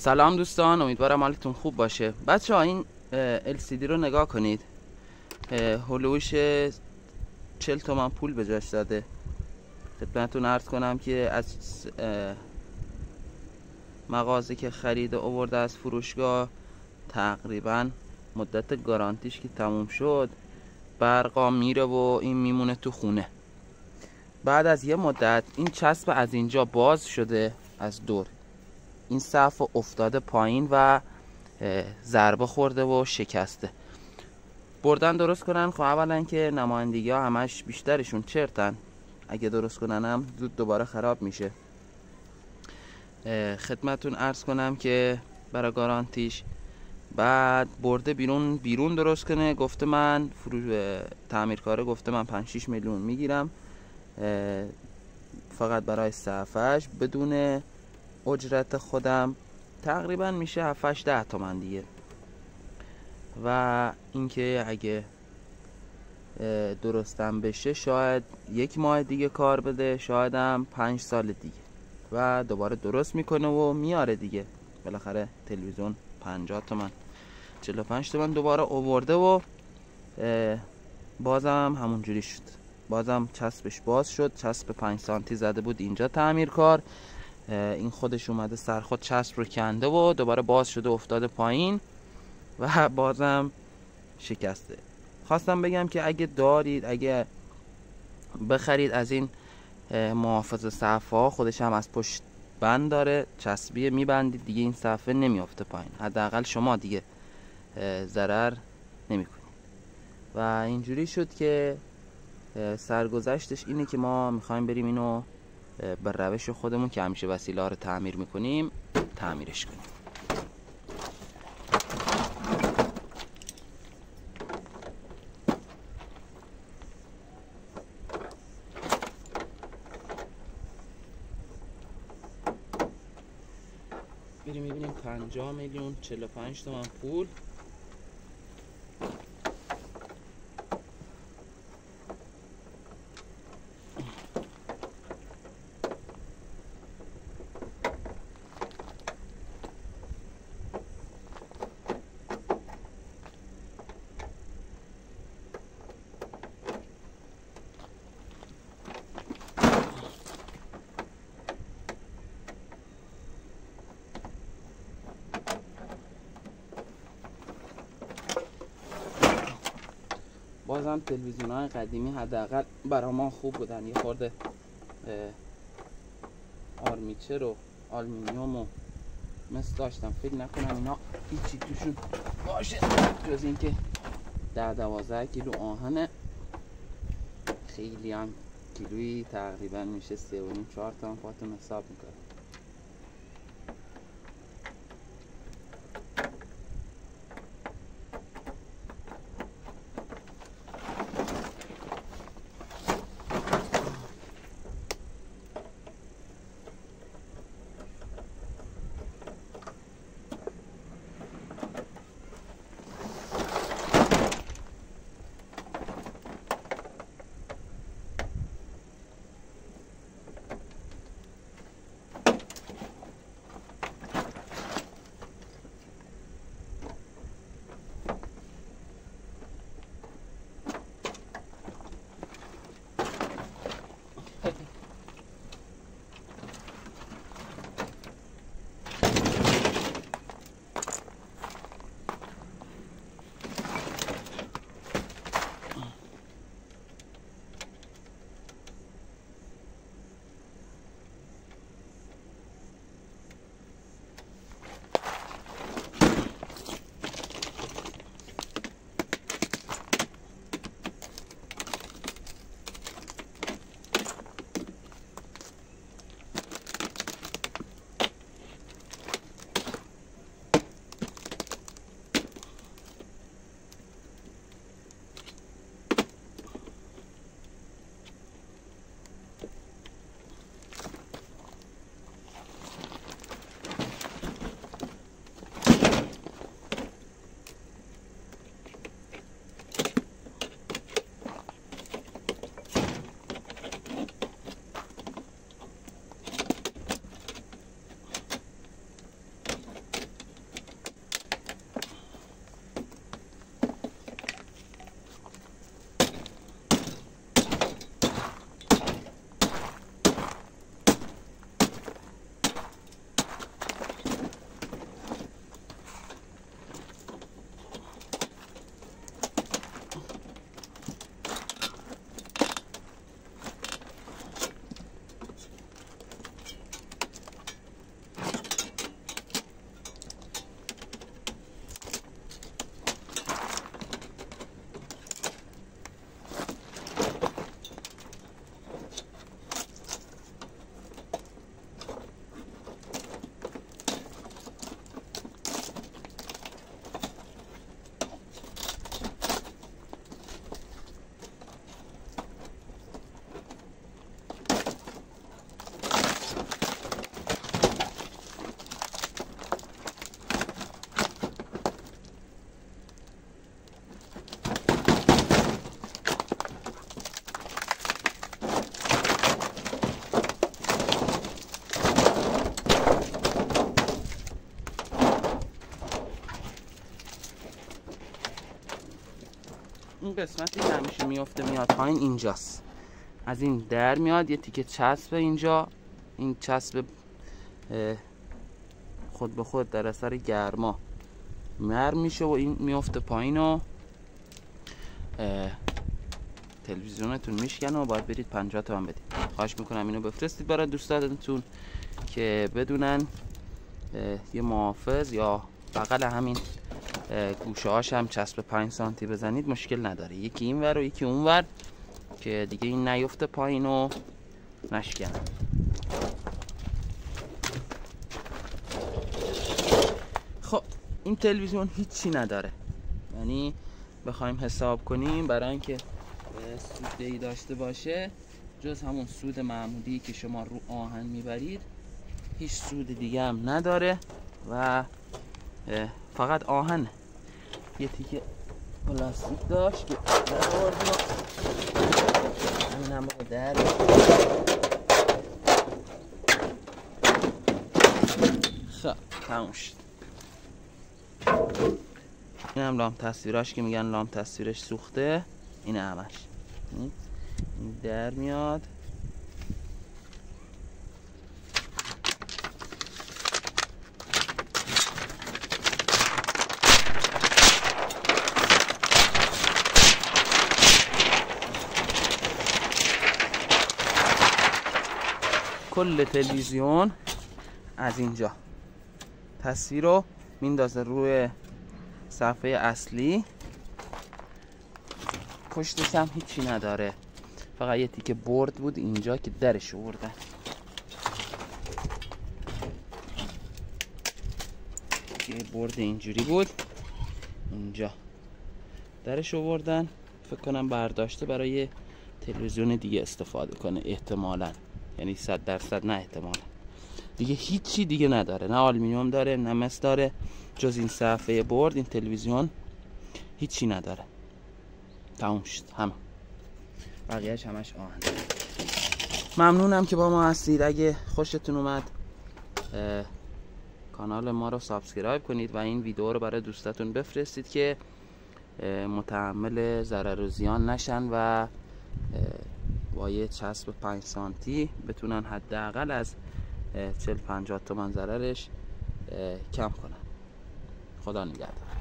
سلام دوستان، امیدوارم حالتون خوب باشه. بچه ها این LCD رو نگاه کنید. هلوش 40 تومن پول به جاش داده. خدمتتون عرض کنم که از مغازه که خریده آورده از فروشگاه تقریبا مدت گارانتیش که تموم شد برقا میره و این میمونه تو خونه. بعد از یه مدت این چسب از اینجا باز شده، از دور این سقف افتاده پایین و ضربه خورده و شکسته. بردن درست کنن. خب اولا که نمایندگی ها همش بیشترشون چرتن، اگه درست کنن هم زود دوباره خراب میشه. خدمتون عرض کنم که برای گارانتیش بعد برده بیرون درست کنه. گفته من تعمیرکاره گفته من 5-6 میلیون میگیرم فقط برای سقفش، بدون اجرت خودم تقریبا میشه 7-8-10 تومن دیگه. و اینکه اگه درستم بشه شاید 1 ماه دیگه کار بده، شاید هم 5 سال دیگه، و دوباره درست میکنه و میاره دیگه. بالاخره تلویزیون 50 تومن 45 تومن دوباره آورده و بازم همونجوری شد. بازم چسبش باز شد، چسب 5 سانتی زده بود اینجا تعمیرکار، این خودش اومده سر خود چسب رو کنده و دوباره باز شده افتاده پایین و بازم شکسته. خواستم بگم که اگه دارید، اگه بخرید از این محافظ صفحه ها، خودش هم از پشت بند داره، چسبیه میبندید دیگه، این صفحه نمیافته پایین، حداقل شما دیگه ضرر نمیکنید. و اینجوری شد که سرگذشتش اینه که ما میخوایم بریم اینو به روش خودمون که همیشه وسیله ها رو تعمیر میکنیم تعمیرش کنیم. بریم میبینیم 50 میلیون 45 تومن پول. بازم تلویزیون های قدیمی حداقل برای ما خوب بودن، یه خورده آرمیچر و آلومینیوم و مثل داشتم. فکر نکنم اینا هیچی توشون باشه جز اینکه 10-12 کیلو آهنه. خیلی هم کیلویی تقریبا میشه 3.5-4 تومن، خودتون حساب میکنم. این قسمتی که همیشه میفته میاد پایین اینجاست. از این در میاد یه تیکه چسب اینجا، این چسب خود به خود در اثر گرما نرم میشه و این میفته پایین و تلویزیونتون میشکنه و باید برید 50 تومن بدید. خواهش میکنم اینو بفرستید برای دوستانتون که بدونن یه محافظ یا بغل همین گوشه هاش هم چسب 5 سانتی بزنید مشکل نداره، یکی این ور و یکی اون ور، که دیگه این نیفته پایین و نشکنه. خب این تلویزیون هیچی نداره، یعنی بخوایم حساب کنیم برای اینکه سودی داشته باشه جز همون سود معمولی که شما رو آهن میبرید هیچ سود دیگه هم نداره و فقط آهن. یه تیکه پلاستیک داشت که در آوردیم و همین هم رو در خب تموم شد. این هم لام تصویراش که میگن لام تصویرش سوخته، این همش این در میاد. کل تلویزیون از اینجا تصویر رو میندازه روی صفحه اصلی، پشتش هم هیچی نداره، فقط یه تیکه برد بود اینجا که درش آوردن. یه برد اینجوری بود اینجا درش آوردن، فکر کنم برداشته برای تلویزیون دیگه استفاده کنه احتمالاً، یعنی 100% نه احتمالاً. دیگه هیچی دیگه نداره، نه آلومینیوم داره نه مس داره، جز این صفحه برد این تلویزیون هیچی نداره. تموم شد همه، بقیهش همش آهن. ممنونم که با ما هستید. اگه خوشتون اومد کانال ما رو سابسکرایب کنید و این ویدیو رو برای دوستاتون بفرستید که متحمل ضرر و زیان نشن و با یه چسب 5 سانتی بتونن حداقل از 40-50 تومن ضررش کم کنن. خدا نگهدار.